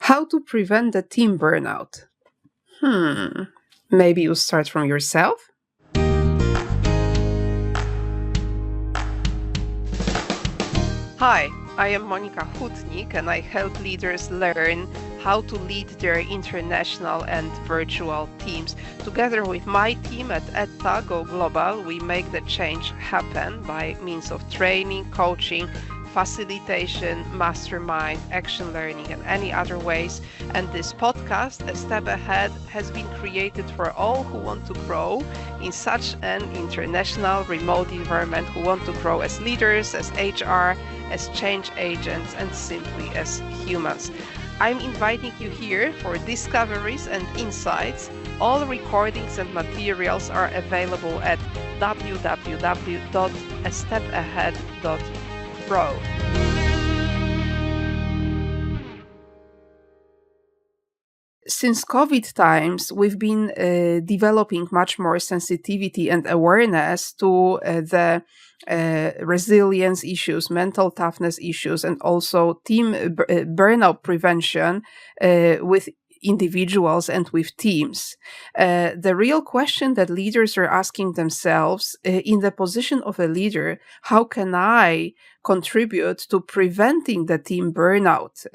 How to prevent the team burnout? Maybe you start from yourself? Hi, I am Monika Hutnik and I help leaders learn how to lead their international and virtual teams. Together with my team at ETA Go Global, we make the change happen by means of training, coaching, facilitation, mastermind, action learning, and any other ways. And this podcast, A Step Ahead, has been created for all who want to grow in such an international remote environment, who want to grow as leaders, as HR, as change agents, and simply as humans. I'm inviting you here for discoveries and insights. All recordings and materials are available at www.astepahead.pro. Since COVID times, we've been developing much more sensitivity and awareness to the resilience issues, mental toughness issues, and also team burnout prevention with individuals and with teams. The real question that leaders are asking themselves in the position of a leader, how can I contribute to preventing the team burnout?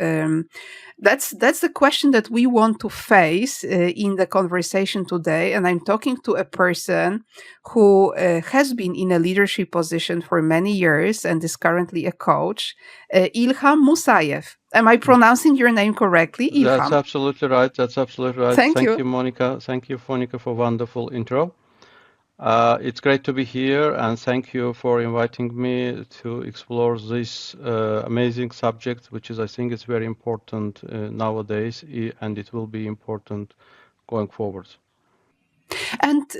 That's the question that we want to face in the conversation today. And I'm talking to a person who has been in a leadership position for many years and is currently a coach, Ilham Musayev. Am I pronouncing your name correctly, Ilham? That's absolutely right. Thank you. Thank you, Monika. Thank you, Monika, for wonderful intro. It's great to be here, and thank you for inviting me to explore this amazing subject, which I think is very important nowadays, and it will be important going forward. And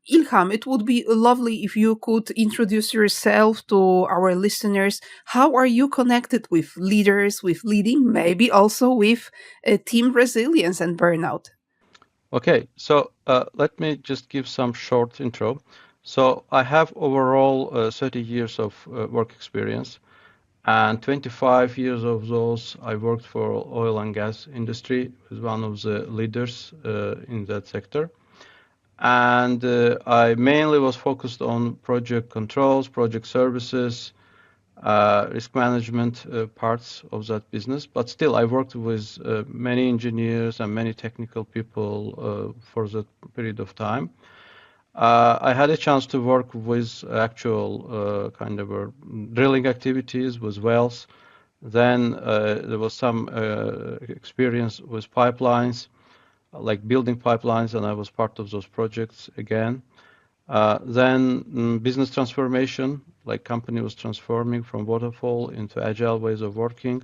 Ilham, it would be lovely if you could introduce yourself to our listeners. How are you connected with leaders, with leading, maybe also with team resilience and burnout? Okay, so let me just give some short intro. So I have overall 30 years of work experience, and 25 years of those I worked for oil and gas industry, was one of the leaders in that sector. And I mainly was focused on project controls, project services, risk management parts of that business. But still, I worked with many engineers and many technical people for that period of time. I had a chance to work with actual kind of drilling activities with wells. Then there was some experience with pipelines, like building pipelines, and I was part of those projects again. Then business transformation, like company was transforming from waterfall into agile ways of working.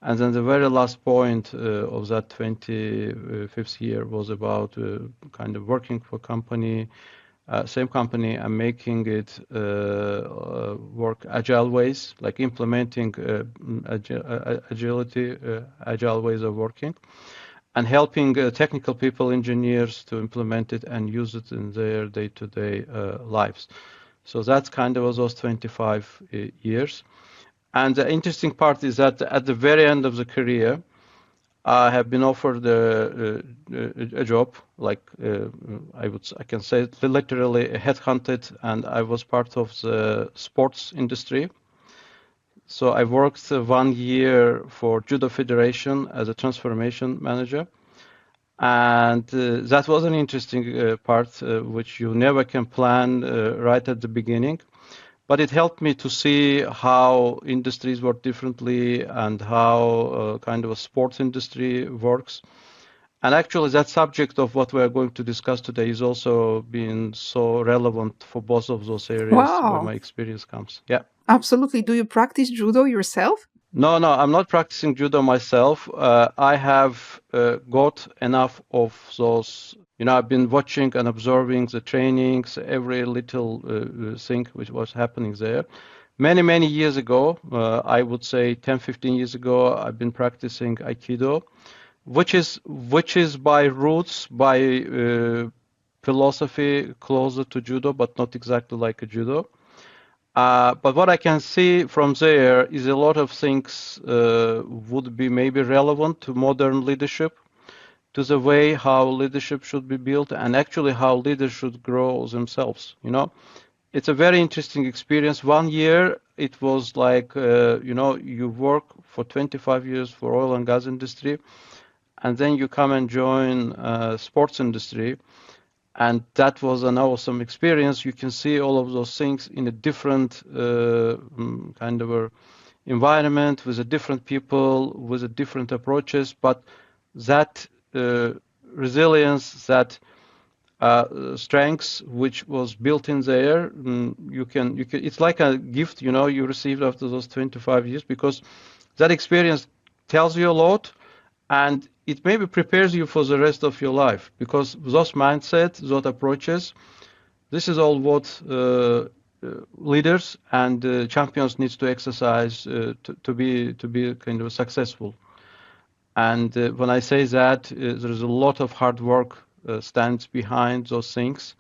And then the very last point of that 25th year was about kind of working for company, same company, and making it work agile ways, like implementing agility, agile ways of working, and helping technical people, engineers to implement it and use it in their day-to-day lives. So that's kind of those 25 years. And the interesting part is that at the very end of the career, I have been offered a job, like I can say literally headhunted, and I was part of the sports industry. So I worked 1 year for Judo Federation as a transformation manager. And that was an interesting part, which you never can plan right at the beginning. But it helped me to see how industries work differently and how kind of a sports industry works. And actually, that subject of what we are going to discuss today is also being so relevant for both of those areas where my experience comes. Yeah. Absolutely. Do you practice judo yourself? No, I'm not practicing judo myself. I have got enough of those. I've been watching and observing the trainings, every little thing which was happening there. Many, many years ago, I would say 10, 15 years ago, I've been practicing Aikido, which is by roots, by philosophy closer to judo, but not exactly like a judo. But what I can see from there is a lot of things would be maybe relevant to modern leadership, to the way how leadership should be built, and actually how leaders should grow themselves. It's a very interesting experience. 1 year, it was like, you work for 25 years for oil and gas industry, and then you come and join sports industry. And that was an awesome experience. You can see all of those things in a different kind of a environment with a different people, with a different approaches. But that resilience, that strengths which was built in there, you can. It's like a gift, you received after those 25 years, because that experience tells you a lot, and it maybe prepares you for the rest of your life, because those mindsets, those approaches, this is all what leaders and champions needs to exercise to be kind of successful. And when I say that, there is a lot of hard work stands behind those things,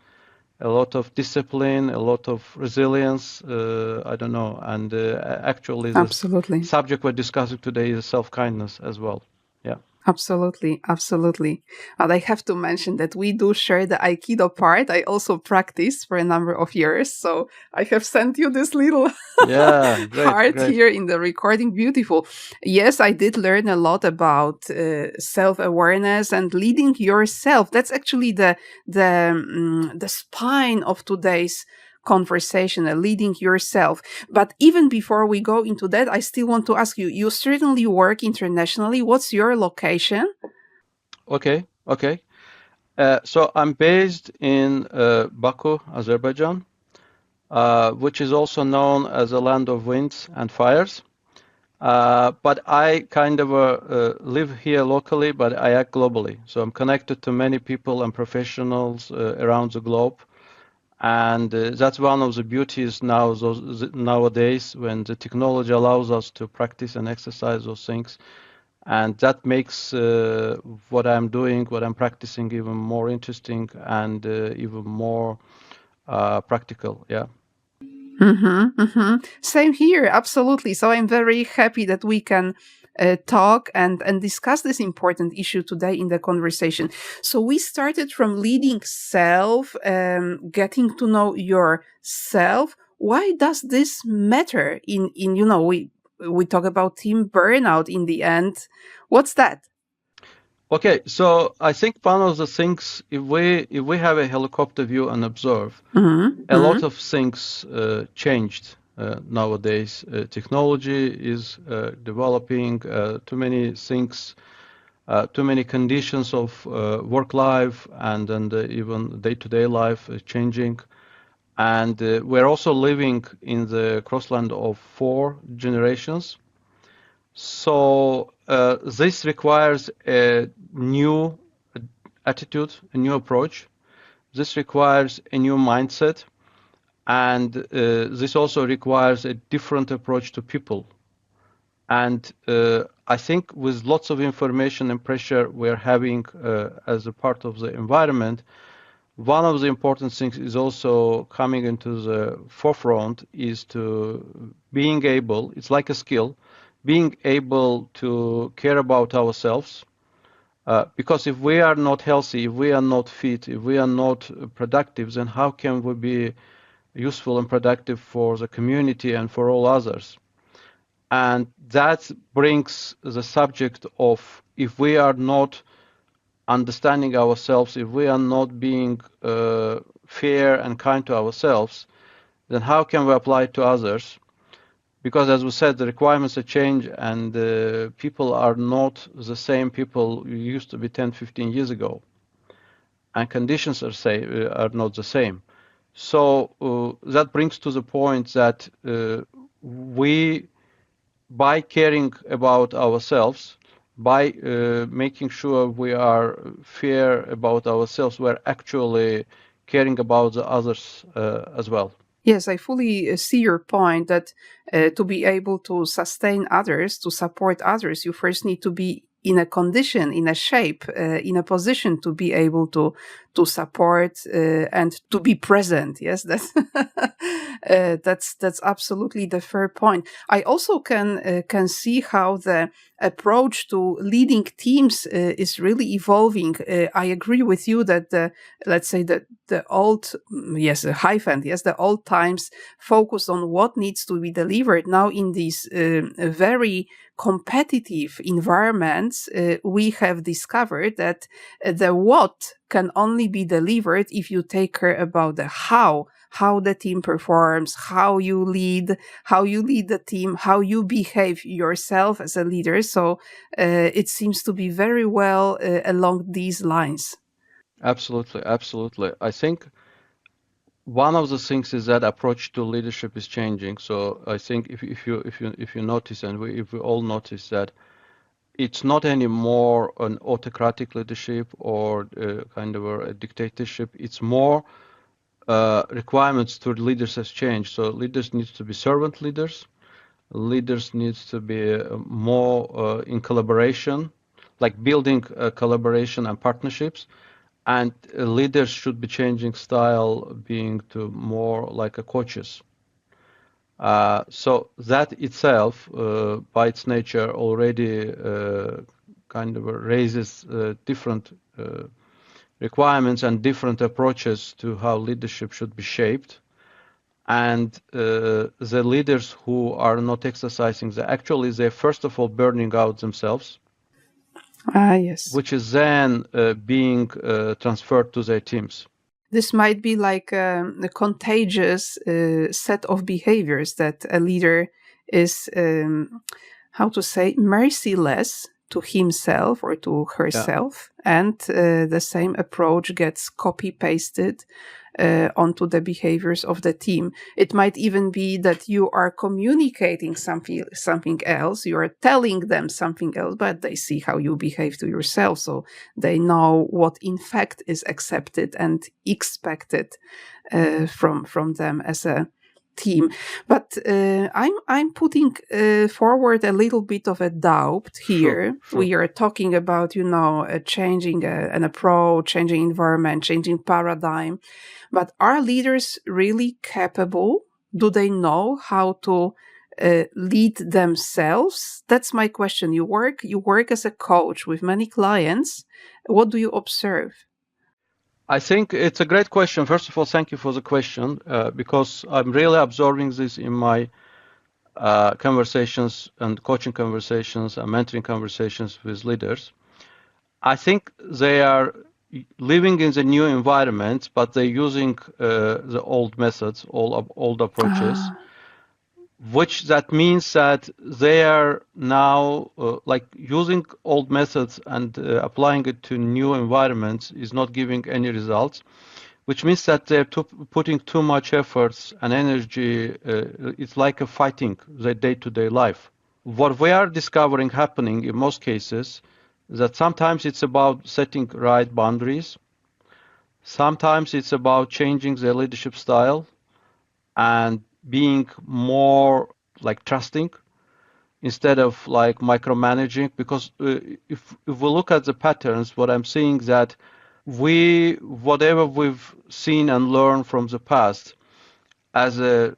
a lot of discipline, a lot of resilience. I don't know, and actually, the Absolutely. subject we're discussing today is self-kindness as well. Yeah. Absolutely, absolutely. And I have to mention that we do share the Aikido part. I also practiced for a number of years. So I have sent you this little Yeah, heart great. here in the recording. Beautiful. Yes, I did learn a lot about self-awareness and leading yourself. That's actually the spine of today's conversation, leading yourself. But even before we go into that, I still want to ask you, you certainly work internationally. What's your location? Okay. So I'm based in Baku, Azerbaijan, which is also known as a land of winds and fires. But I kind of live here locally, but I act globally. So I'm connected to many people and professionals around the globe. And that's one of the beauties nowadays, when the technology allows us to practice and exercise those things. And that makes what I'm doing, what I'm practicing, even more interesting and even more practical. Yeah. Same here, absolutely. So I'm very happy that we can talk and discuss this important issue today in the conversation. So we started from leading self, getting to know yourself. Why does this matter? We talk about team burnout in the end. What's that? Okay, so I think one of the things, if we have a helicopter view and observe, a lot of things changed nowadays. Technology is developing, too many things, too many conditions of work life and even day-to-day life changing. And we're also living in the crossland of 4 generations. So this requires a new attitude, a new approach. This requires a new mindset. And this also requires a different approach to people. And I think with lots of information and pressure we're having as a part of the environment, one of the important things is also coming into the forefront is to being able, it's like a skill, being able to care about ourselves. Because if we are not healthy, if we are not fit, if we are not productive, then how can we be useful and productive for the community and for all others? And that brings the subject of, if we are not understanding ourselves, if we are not being fair and kind to ourselves, then how can we apply it to others? Because as we said, the requirements are changed, and people are not the same people who used to be 10, 15 years ago. And conditions are not the same. So that brings to the point that we, by caring about ourselves, by making sure we are fair about ourselves, we're actually caring about the others as well. Yes, I fully see your point that to be able to sustain others, to support others, you first need to be in a condition, in a shape, in a position to be able to support and to be present. Yes, that's That's absolutely the fair point. I also can see how the approach to leading teams is really evolving. I agree with you that let's say that the old, yes, the hyphen, yes, the old times focused on what needs to be delivered. Now in these very competitive environments, we have discovered that the what can only be delivered if you take care about the how the team performs, how you lead the team, how you behave yourself as a leader. So it seems to be very well along these lines. Absolutely, absolutely. I think one of the things is that approach to leadership is changing. So I think if you notice, and if we all notice that it's not anymore an autocratic leadership or kind of a dictatorship. It's more requirements to leaders has changed. So leaders need to be servant leaders. Leaders need to be more in collaboration, like building collaboration and partnerships. And leaders should be changing style, being to more like a coaches. So that itself, by its nature, already kind of raises different requirements and different approaches to how leadership should be shaped. And the leaders who are not exercising, they're first of all burning out themselves, Ah, yes. which is then being transferred to their teams. This might be like a contagious set of behaviors that a leader is, how to say, merciless to himself or to Yeah, herself, and the same approach gets copy pasted onto the behaviors of the team. It might even be that you are communicating something else, you are telling them something else, but they see how you behave to yourself, so they know what in fact is accepted and expected from them as a team. But I'm putting forward a little bit of a doubt sure, here. sure. We are talking about, changing an approach, changing environment, changing paradigm. But are leaders really capable? Do they know how to lead themselves? That's my question. You work as a coach with many clients. What do you observe? I think it's a great question. First of all, thank you for the question, because I'm really absorbing this in my conversations and coaching conversations and mentoring conversations with leaders. I think they are living in the new environment, but they're using the old methods, old approaches, Ah, which that means that they are now like using old methods and applying it to new environments is not giving any results, which means that they're putting too much efforts and energy. It's like a fighting their day-to-day life. What we are discovering happening in most cases is that sometimes it's about setting right boundaries. Sometimes it's about changing their leadership style and being more like trusting instead of like micromanaging. Because if we look at the patterns, what I'm seeing that whatever we've seen and learned from the past as a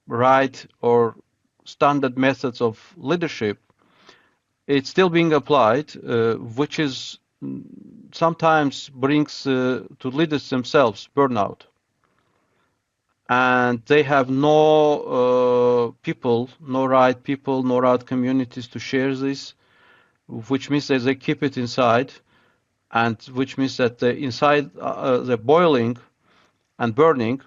right or standard methods of leadership, it's still being applied, which is sometimes brings to leaders themselves burnout. And they have no no right communities to share this, which means that they keep it inside, and which means that the inside they're boiling and burning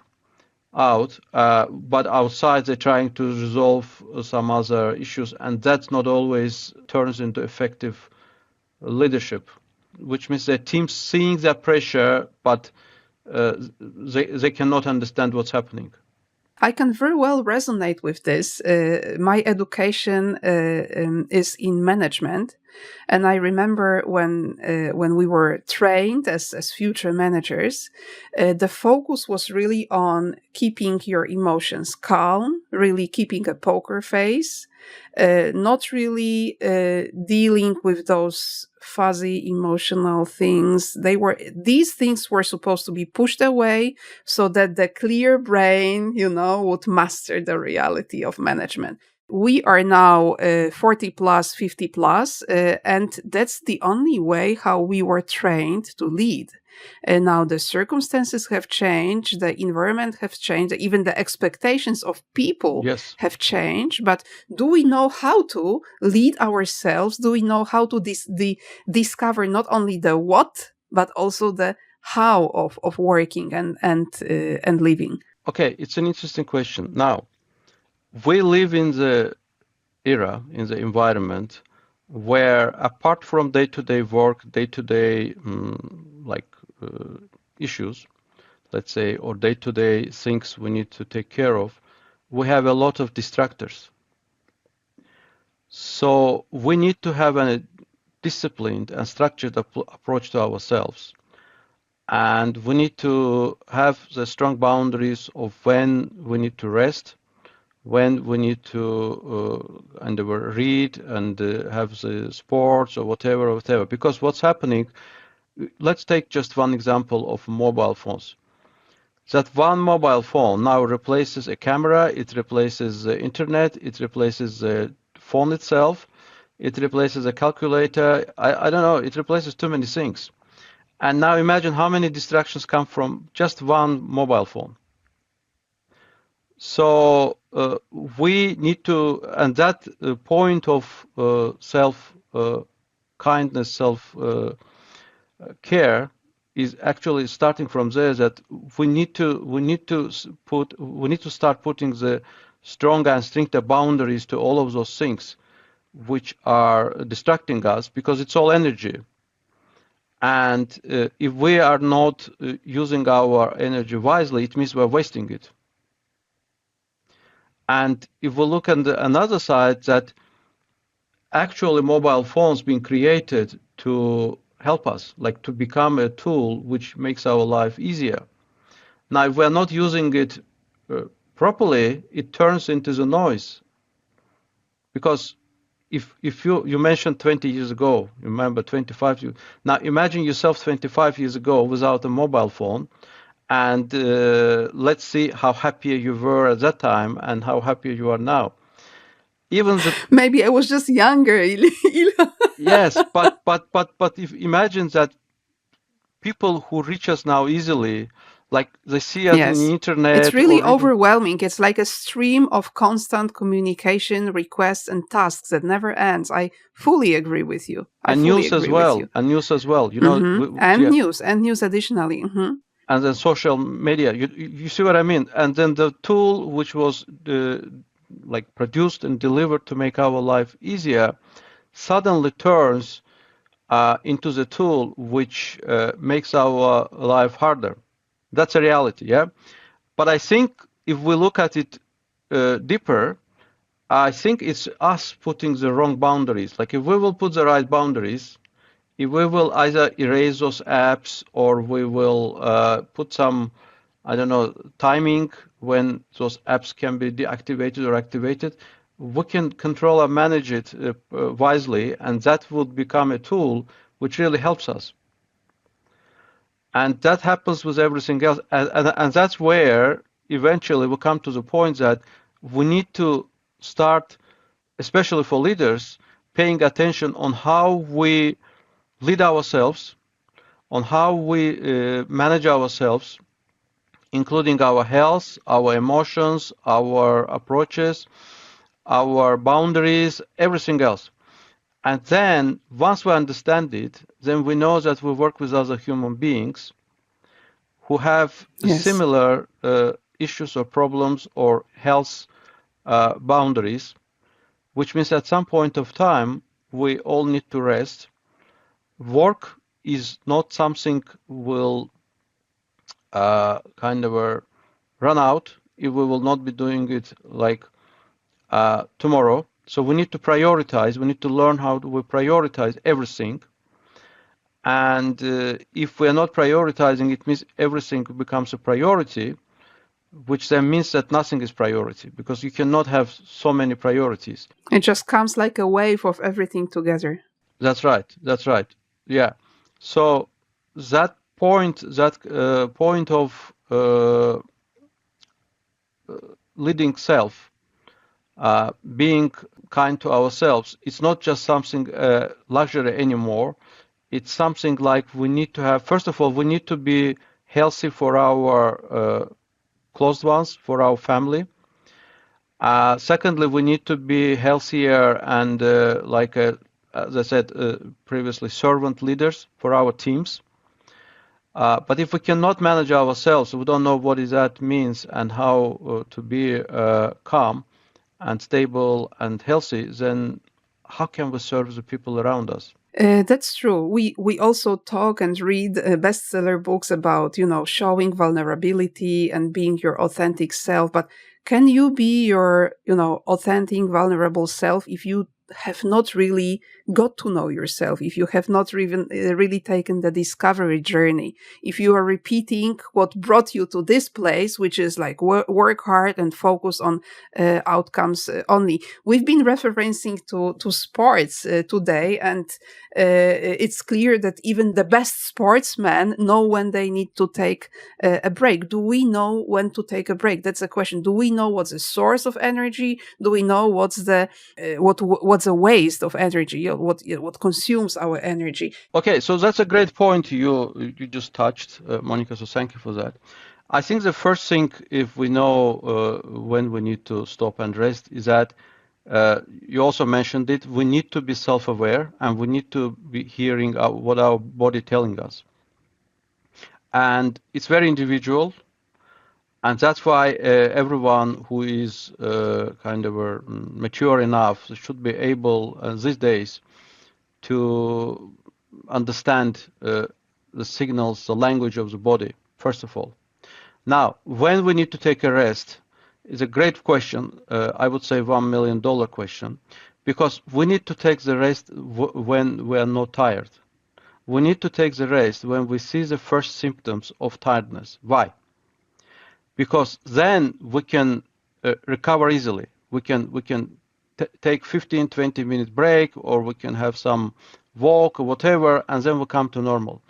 out, but outside they're trying to resolve some other issues, and that's not always turns into effective leadership, which means that teams seeing that pressure, but they cannot understand what's happening. I can very well resonate with this. My education is in management, and I remember when we were trained as future managers, the focus was really on keeping your emotions calm, really keeping a poker face, not really dealing with those fuzzy emotional things. These things were supposed to be pushed away so that the clear brain, would master the reality of management. We are now 40 plus, 50 plus, and that's the only way how we were trained to lead. And now the circumstances have changed, the environment has changed, even the expectations of people Yes. have changed. But do we know how to lead ourselves? Do we know how to discover not only the what, but also the how of working and living? Okay, it's an interesting question. Now, we live in the era, in the environment where apart from day-to-day work, day-to-day like issues, let's say, or day-to-day things we need to take care of, we have a lot of distractors. So we need to have a disciplined and structured approach to ourselves. And we need to have the strong boundaries of when we need to rest, when we need to read and have the sports or whatever. Because what's happening, let's take just one example of mobile phones. That one mobile phone now replaces a camera, it replaces the internet, it replaces the phone itself, it replaces a calculator. I don't know, it replaces too many things. And now imagine how many distractions come from just one mobile phone. So we need to, and that point of self-kindness, self-care is actually starting from there. That we need to start putting the stronger and stricter boundaries to all of those things, which are distracting us, because it's all energy. And if we are not using our energy wisely, it means we're wasting it. And if we look at another side, that actually mobile phones being created to help us, like to become a tool which makes our life easier. Now, if we're not using it properly, it turns into the noise. Because if you mentioned 20 years ago, remember 25 years, now imagine yourself 25 years ago without a mobile phone, and let's see how happy you were at that time and how happy you are now. Even maybe I was just younger. Yes, but if imagine that people who reach us now easily, like they see us in the internet. It's really overwhelming. It's like a stream of constant communication, requests, and tasks that never ends. I fully agree with you. And news as well. You know, news additionally. Mm-hmm. And then social media. You see what I mean? And then the tool which was like produced and delivered to make our life easier suddenly turns into the tool which makes our life harder. That's a reality, yeah? But I think if we look at it deeper, I think it's us putting the wrong boundaries. Like if we will put the right boundaries, if we will either erase those apps or we will put some, I don't know, timing when those apps can be deactivated or activated, we can control and manage it wisely, and that would become a tool which really helps us. And that happens with everything else. And that's where eventually we come to the point that we need to start, especially for leaders, paying attention on how we lead ourselves, on how we manage ourselves, including our health, our emotions, our approaches, our boundaries, everything else. And then once we understand it, then we know that we work with other human beings who have similar issues or problems or health boundaries, which means at some point of time, we all need to rest. Work is not something will kind of run out if we will not be doing it like tomorrow. So we need to prioritize. We need to learn how we prioritize everything. And if we are not prioritizing, it means everything becomes a priority. which then means that nothing is priority, because you cannot have so many priorities. It just comes like a wave of everything together. That's right. That's right. Yeah. So that point of leading self, being kind to ourselves, it's not just something luxury anymore. It's something like we need to have. First of all, we need to be healthy for our close ones, for our family. Secondly, we need to be healthier and as I said previously, servant leaders for our teams. But if we cannot manage ourselves, we don't know what that means and how to be calm and stable and healthy, then how can we serve the people around us? That's true. We also talk and read bestseller books about, showing vulnerability and being your authentic self. But can you be your, authentic, vulnerable self if you have not really got to know yourself, if you have not even really taken the discovery journey, if you are repeating what brought you to this place, which is like work hard and focus on outcomes only. We've been referencing to sports today, and it's clear that even the best sportsmen know when they need to take a break. Do we know when to take a break? That's a question. Do we know what's the source of energy? Do we know what's the what's a waste of energy? What consumes our energy? Okay, so that's a great point you just touched, Monica. So thank you for that. I think the first thing, if we know when we need to stop and rest, is that you also mentioned it. We need to be self-aware, and we need to be hearing what our body telling us. And it's very individual, and that's why everyone who is kind of mature enough should be able these days to understand the signals, the language of the body, first of all. Now, when we need to take a rest is a great question. I would say $1 million question, because we need to take the rest when we are not tired. We need to take the rest when we see the first symptoms of tiredness. Why? Because then we can recover easily. We can take 15, 20-minute break, or we can have some walk or whatever, and then we come to normal.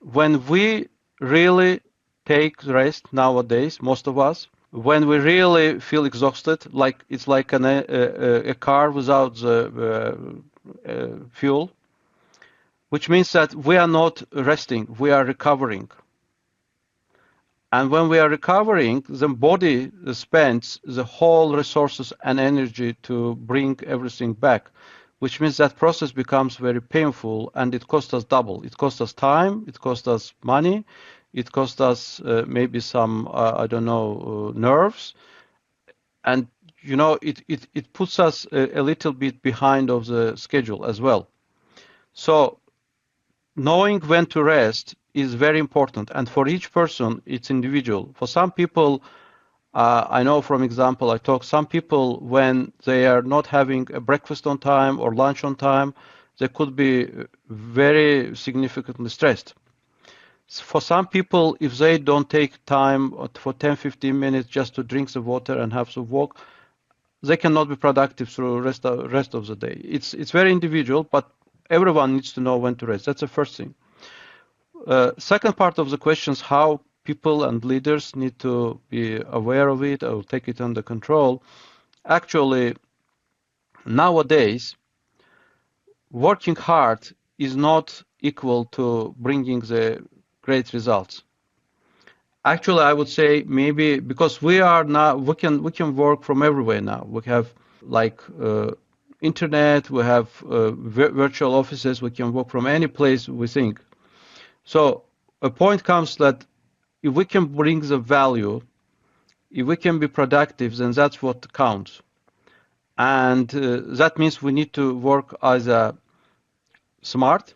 When we really take rest nowadays, most of us, when we really feel exhausted, like it's like a car without the fuel, which means that we are not resting, we are recovering. And when we are recovering, the body spends the whole resources and energy to bring everything back, which means that process becomes very painful, and it costs us double. It costs us time, it costs us money, it costs us maybe some, nerves. And, it puts us a little bit behind of the schedule as well. So knowing when to rest is very important, and for each person it's individual. For some people, I know from example, some people, when they are not having a breakfast on time or lunch on time, they could be very significantly stressed. For some people, if they don't take time for 10-15 minutes just to drink the water and have some walk, they cannot be productive through rest of the day. It's very individual, but everyone needs to know when to rest. That's the first thing. Second part of the question is how people and leaders need to be aware of it or take it under control. Actually, nowadays, working hard is not equal to bringing the great results. Actually, I would say maybe because we can work from everywhere now. We have internet, we have virtual offices, we can work from any place we think. So a point comes that if we can bring the value, if we can be productive, then that's what counts. And that means we need to work as a smart.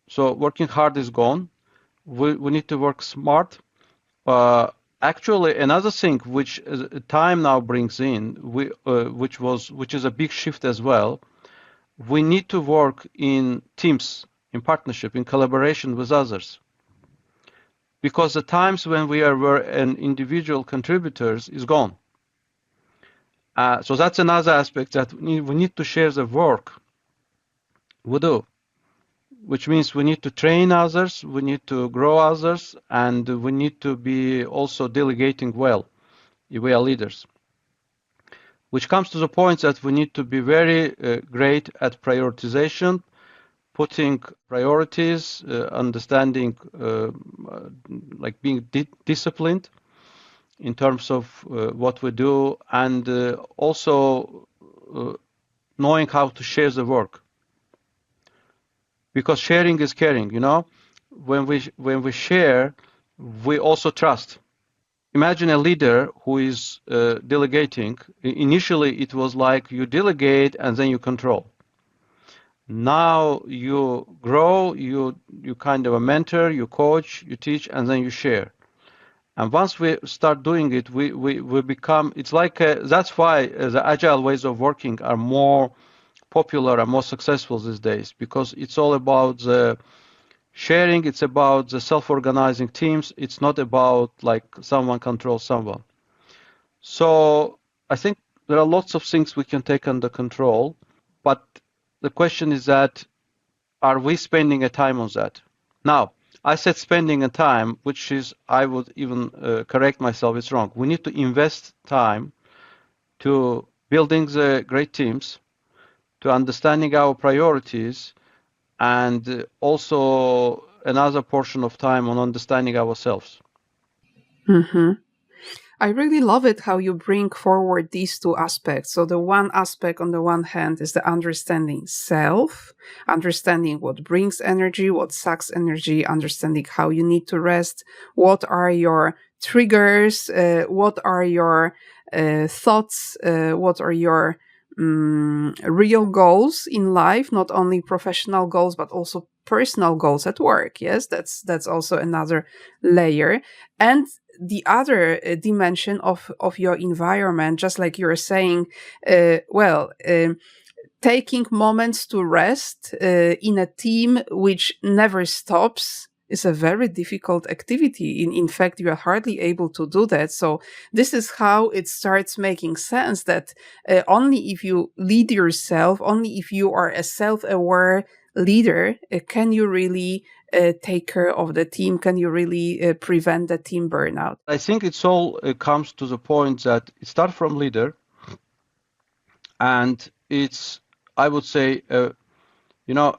So working hard is gone. We need to work smart. Actually, another thing which time now brings in, which is a big shift as well, we need to work in teams, in partnership, in collaboration with others. because the times when were an individual contributors is gone. So that's another aspect, that we need to share the work we do, which means we need to train others, we need to grow others, and we need to be also delegating well if we are leaders. Which comes to the point that we need to be very great at prioritization, putting priorities, understanding, like being disciplined in terms of what we do, and also knowing how to share the work. Because sharing is caring, you know. When we share, we also trust. Imagine a leader who is delegating. Initially, it was like you delegate and then you control. Now you grow, you kind of a mentor, you coach, you teach, and then you share. And once we start doing it, we become, it's like, that's why the agile ways of working are more popular and more successful these days, because it's all about the sharing, it's about the self-organizing teams, it's not about like someone controls someone. So I think there are lots of things we can take under control, but the question is that, are we spending a time on that? Now, I said spending a time, which is, I would even correct myself, it's wrong. We need to invest time to building the great teams, to understanding our priorities, and also another portion of time on understanding ourselves. Mm-hmm. I really love it how you bring forward these two aspects. So the one aspect on the one hand is the understanding self, understanding what brings energy, what sucks energy, understanding how you need to rest, what are your triggers, what are your thoughts, what are your real goals in life, not only professional goals, but also personal goals at work. Yes, that's also another layer. And the other dimension of your environment, just like you're saying, taking moments to rest in a team which never stops is a very difficult activity. In fact, you are hardly able to do that. So this is how it starts making sense that only if you lead yourself, only if you are a self-aware leader, can you really take care of the team? Can you really prevent the team burnout? I think it's all comes to the point that it starts from leader, and it's, I would say, a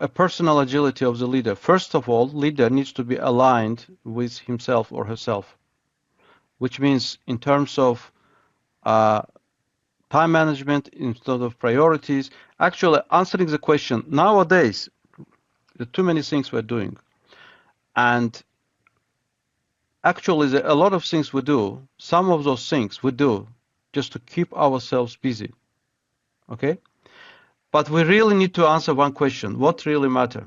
personal agility of the leader. First of all, leader needs to be aligned with himself or herself, which means in terms of time management, instead of priorities, actually answering the question. Nowadays, there are too many things we're doing, and actually a lot of things we do, some of those things we do just to keep ourselves busy, okay? But we really need to answer one question: what really matters?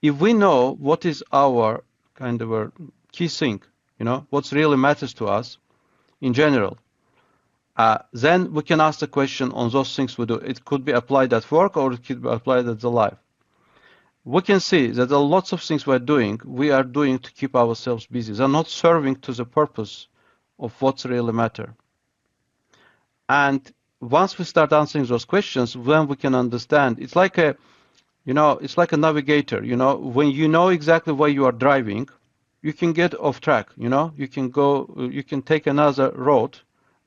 If we know what is our kind of a key thing, what really matters to us in general, then we can ask the question on those things we do. It could be applied at work or it could be applied at the life. We can see that there are lots of things we are doing to keep ourselves busy. They're not serving to the purpose of what's really matter. And once we start answering those questions, then we can understand. It's like a navigator. When you know exactly where you are driving, you can get off track. You can take another road,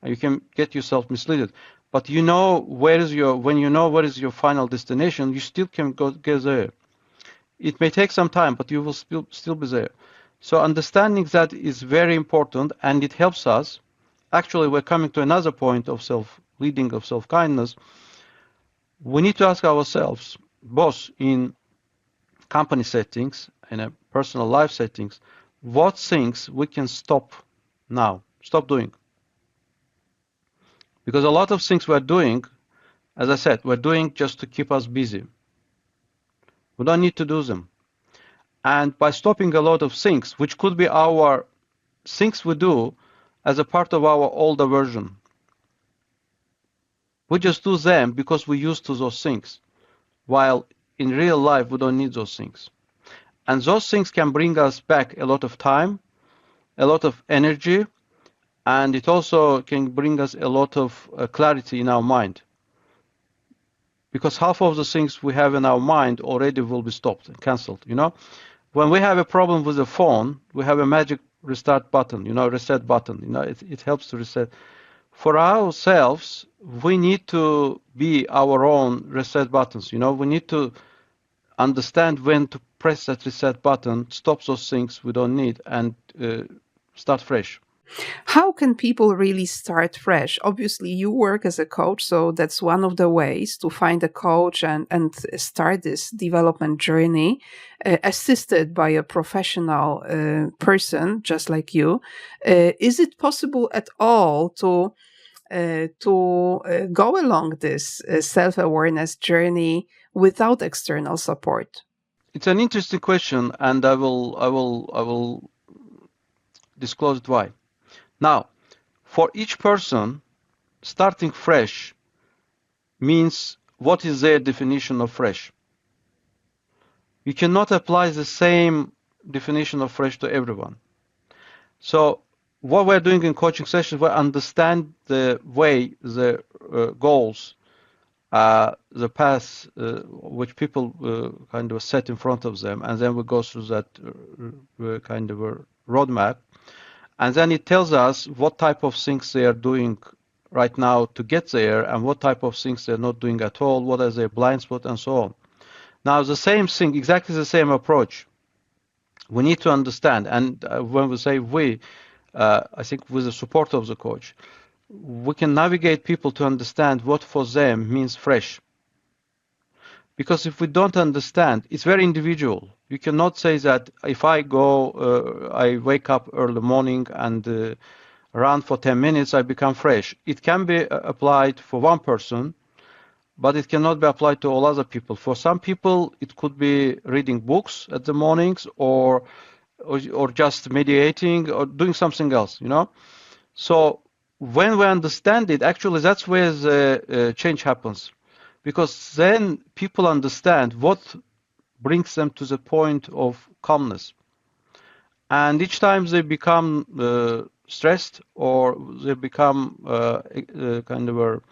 and you can get yourself misled. But when you know where is your final destination, you still can get there. It may take some time, but you will still be there. So understanding that is very important, and it helps us. Actually, we're coming to another point of self-leading, of self-kindness. We need to ask ourselves, both in company settings and in personal life settings, what things we can stop doing. Because a lot of things we're doing, as I said, we're doing just to keep us busy. We don't need to do them. And by stopping a lot of things, which could be our things we do as a part of our older version, we just do them because we're used to those things, while in real life we don't need those things. And those things can bring us back a lot of time, a lot of energy, and it also can bring us a lot of clarity in our mind. Because half of the things we have in our mind already will be stopped and cancelled, you know? When we have a problem with the phone, we have a magic restart button, you know, reset button, you know, it helps to reset. For ourselves, we need to be our own reset buttons, you know, we need to understand when to press that reset button, stop those things we don't need, and start fresh. How can people really start fresh? Obviously, you work as a coach, so that's one of the ways to find a coach and start this development journey, assisted by a professional person just like you. Is it possible at all to go along this self-awareness journey without external support? It's an interesting question, and I will disclose it why. Now, for each person, starting fresh means what is their definition of fresh. You cannot apply the same definition of fresh to everyone. So what we're doing in coaching sessions, we understand the way, the goals, the path which people kind of set in front of them, and then we go through that kind of a roadmap. And then it tells us what type of things they are doing right now to get there, and what type of things they're not doing at all, what are their blind spots, and so on. Now, the same thing, exactly the same approach. We need to understand, and when we say we, I think with the support of the coach, we can navigate people to understand what for them means fresh. Because if we don't understand, it's very individual. You cannot say that if I go, I wake up early morning and run for 10 minutes, I become fresh. It can be applied for one person, but it cannot be applied to all other people. For some people, it could be reading books at the mornings or just meditating or doing something else, you know? So when we understand it, actually that's where the change happens. Because then people understand what brings them to the point of calmness. And each time they become stressed or they become kind of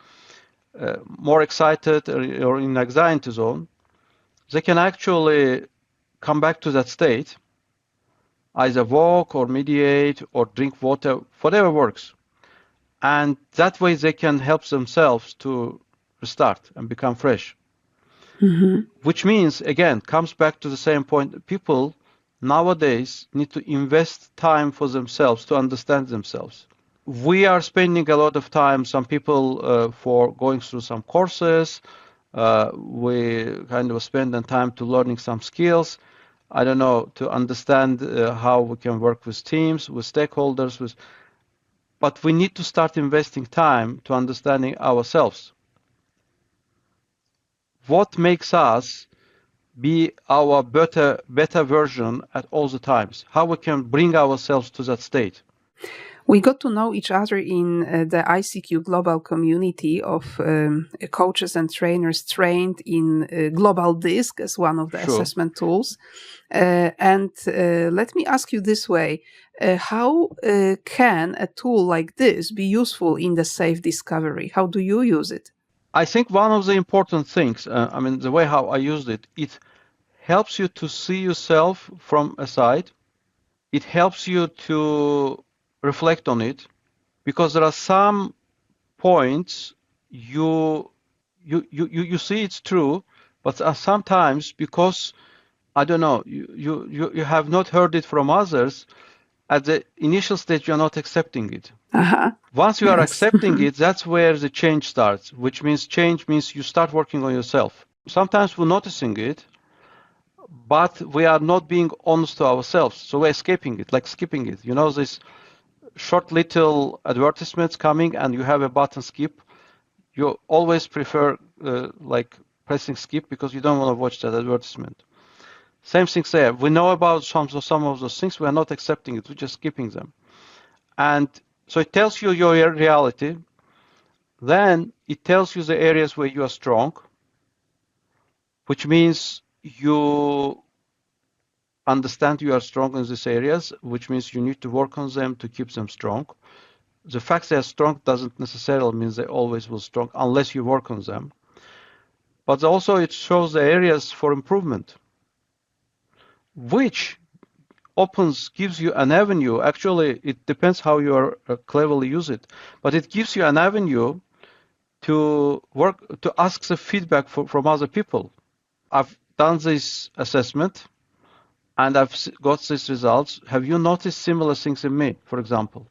more excited or in anxiety zone, they can actually come back to that state, either walk or meditate or drink water, whatever works. And that way they can help themselves to restart and become fresh. Mm-hmm. Which means, again, comes back to the same point. People nowadays need to invest time for themselves to understand themselves. We are spending a lot of time, some people for going through some courses. We kind of spend the time to learning some skills. I don't know, to understand how we can work with teams, with stakeholders, but we need to start investing time to understanding ourselves. What makes us be our better version at all the times? How we can bring ourselves to that state? We got to know each other in the ICQ global community of coaches and trainers trained in Global Disc as one of the assessment tools. And let me ask you this way. How can a tool like this be useful in the safe discovery? How do you use it? I think one of the important things, the way how I used it, it helps you to see yourself from a side. It helps you to reflect on it, because there are some points you see it's true, but sometimes because I don't know, you have not heard it from others at the initial stage, you're not accepting it. Uh-huh. Once you are accepting it, that's where the change starts, which means change means you start working on yourself. Sometimes we're noticing it, but we are not being honest to ourselves. So we're escaping it, like skipping it. You know, this short little advertisements coming and you have a button skip. You always prefer like pressing skip because you don't want to watch that advertisement. Same things there. We know about some of those things. We are not accepting it. We're just skipping them. And so it tells you your reality. Then it tells you the areas where you are strong, which means you understand you are strong in these areas, which means you need to work on them to keep them strong. The fact they are strong doesn't necessarily mean they always will strong unless you work on them. But also it shows the areas for improvement, which gives you an avenue. Actually, it depends how you are cleverly use it, but it gives you an avenue to ask the feedback from other people. I've done this assessment and I've got these results. Have you noticed similar things in me, for example?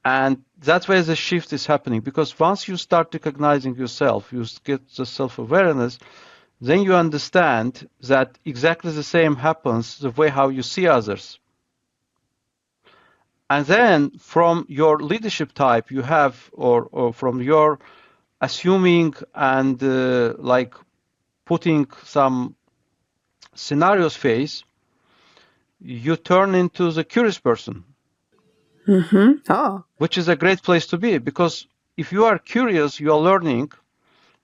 And that's where the shift is happening, because once you start recognizing yourself, you get the self-awareness, then you understand that exactly the same happens the way how you see others. And then from your leadership type you have, or from your assuming and like putting some scenarios phase, you turn into the curious person. Which is a great place to be, because if you are curious, you are learning,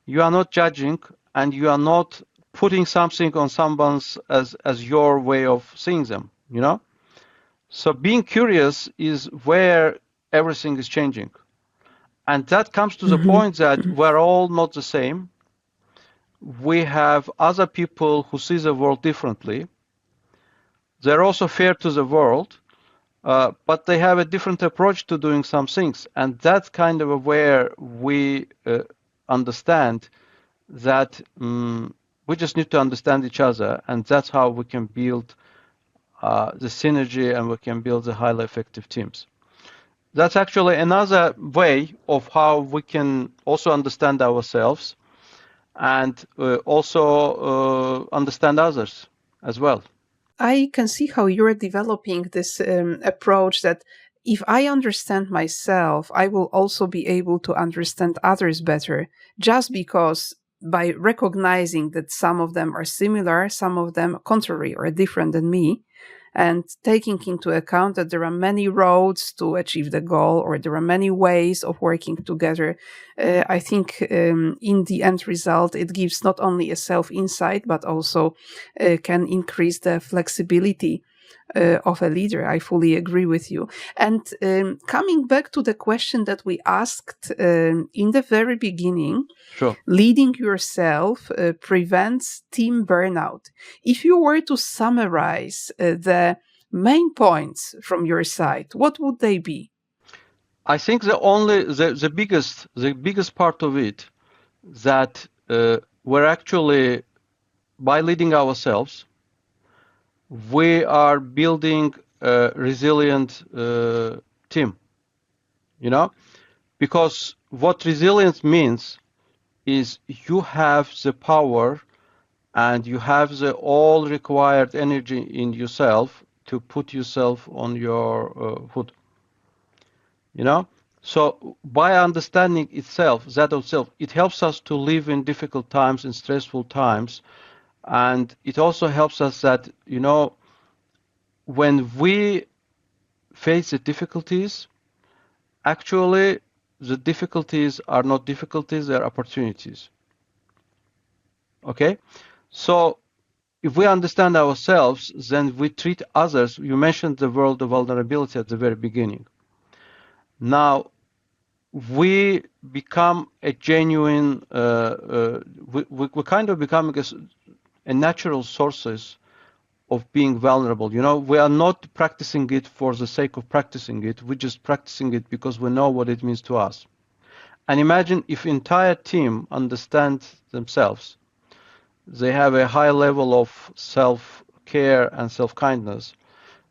you are not judging, and you are not putting something on someone's as your way of seeing them, you know? So being curious is where everything is changing. And that comes to the point that we're all not the same. We have other people who see the world differently. They're also fair to the world, but they have a different approach to doing some things. And that's kind of where we understand that we just need to understand each other, and that's how we can build the synergy and we can build the highly effective teams. That's actually another way of how we can also understand ourselves and also understand others as well. I can see how you're developing this approach that if I understand myself, I will also be able to understand others better, just because by recognizing that some of them are similar, some of them contrary or different than me, and taking into account that there are many roads to achieve the goal, or there are many ways of working together, I think in the end result, it gives not only a self-insight, but also can increase the flexibility of a leader. I fully agree with you. And coming back to the question that we asked in the very beginning, sure. Leading yourself prevents team burnout. If you were to summarize the main points from your side, what would they be? I think the biggest part of it, that we're actually, by leading ourselves, we are building a resilient team, you know, because what resilience means is you have the power and you have the all required energy in yourself to put yourself on your foot, you know. So by understanding itself, it helps us to live in difficult times, in stressful times. And it also helps us that, you know, when we face the difficulties, actually the difficulties are not difficulties, they're opportunities. Okay? So if we understand ourselves, then we treat others. You mentioned the world of vulnerability at the very beginning. Now, we become a genuine, we kind of becoming a natural sources of being vulnerable. You know, we are not practicing it for the sake of practicing it. We're just practicing it because we know what it means to us. And imagine if entire team understands themselves, they have a high level of self-care and self-kindness,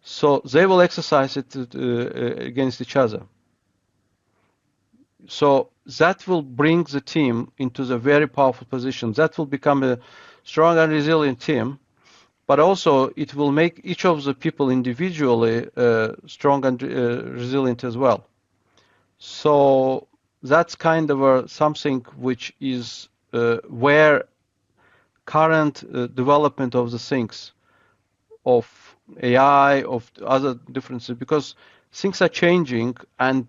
so they will exercise it against each other. So that will bring the team into the very powerful position. That will become a strong and resilient team, but also it will make each of the people individually strong and resilient as well. So that's kind of something which is where current development of the things, of AI, of other differences, because things are changing and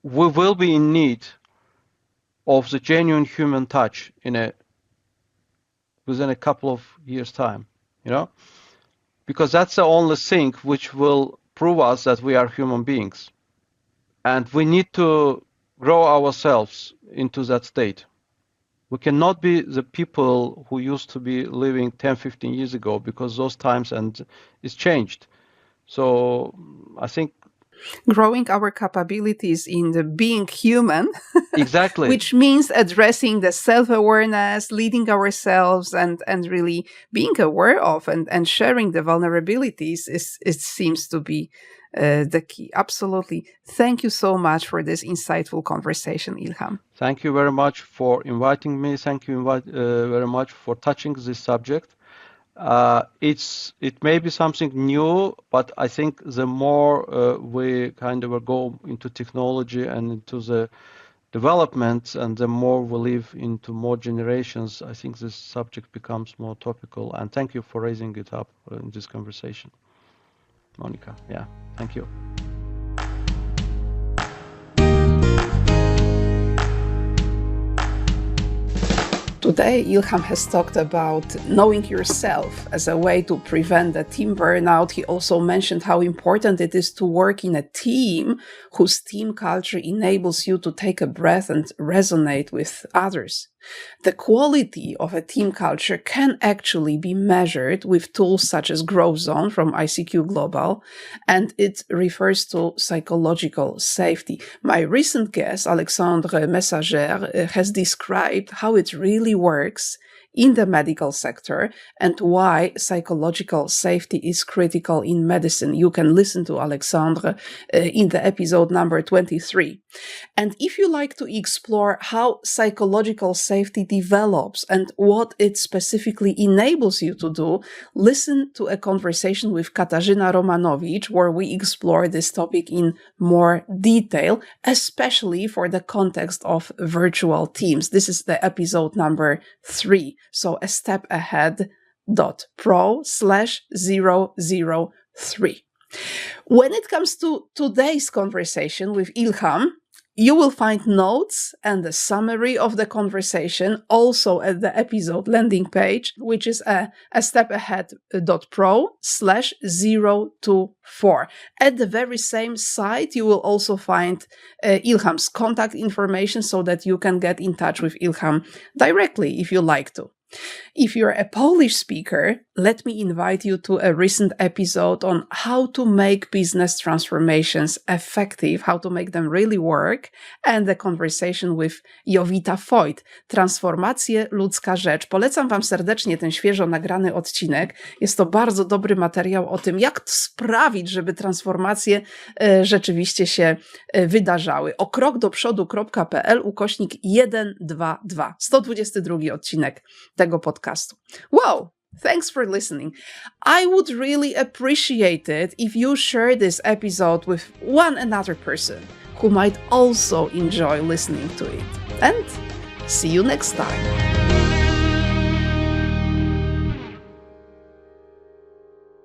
we will be in need of the genuine human touch within a couple of years' time, you know. because that's the only thing which will prove us that we are human beings. And we need to grow ourselves into that state. We cannot be the people who used to be living 10, 15 years ago, because those times and it's changed. So I think growing our capabilities in the being human, exactly, which means addressing the self-awareness, leading ourselves, and really being aware of and sharing the vulnerabilities it seems to be the key. Absolutely. Thank you so much for this insightful conversation, Ilham. Thank you very much for inviting me. Thank you very much for touching this subject. It may be something new, but I think the more we kind of go into technology and into the development, and the more we live into more generations, I think this subject becomes more topical. And thank you for raising it up in this conversation, Monica. Yeah, thank you. Today, Ilham has talked about knowing yourself as a way to prevent the team burnout. He also mentioned how important it is to work in a team whose team culture enables you to take a breath and resonate with others. The quality of a team culture can actually be measured with tools such as Growth Zone from ICQ Global, and it refers to psychological safety. My recent guest, Alexandre Messager, has described how it really works in the medical sector and why psychological safety is critical in medicine. You can listen to Alexandre in the episode number 23. And if you like to explore how psychological safety develops and what it specifically enables you to do, listen to a conversation with Katarzyna Romanowicz, where we explore this topic in more detail, especially for the context of virtual teams. This is the episode number 3. So a step ahead.pro/003. When it comes to today's conversation with Ilham, you will find notes and a summary of the conversation also at the episode landing page, which is a step ahead.pro/024. At the very same site, you will also find Ilham's contact information so that you can get in touch with Ilham directly if you like to. If you're a Polish speaker, let me invite you to a recent episode on how to make business transformations effective, how to make them really work, and the conversation with Jowita Voigt. Transformacje, ludzka rzecz. Polecam Wam serdecznie ten świeżo nagrany odcinek. Jest to bardzo dobry materiał o tym, jak sprawić, żeby transformacje rzeczywiście się wydarzały. okrokdoprzodu.pl/122. 122 odcinek tego podcastu. Wow! Thanks for listening. I would really appreciate it if you share this episode with one another person who might also enjoy listening to it. And see you next time.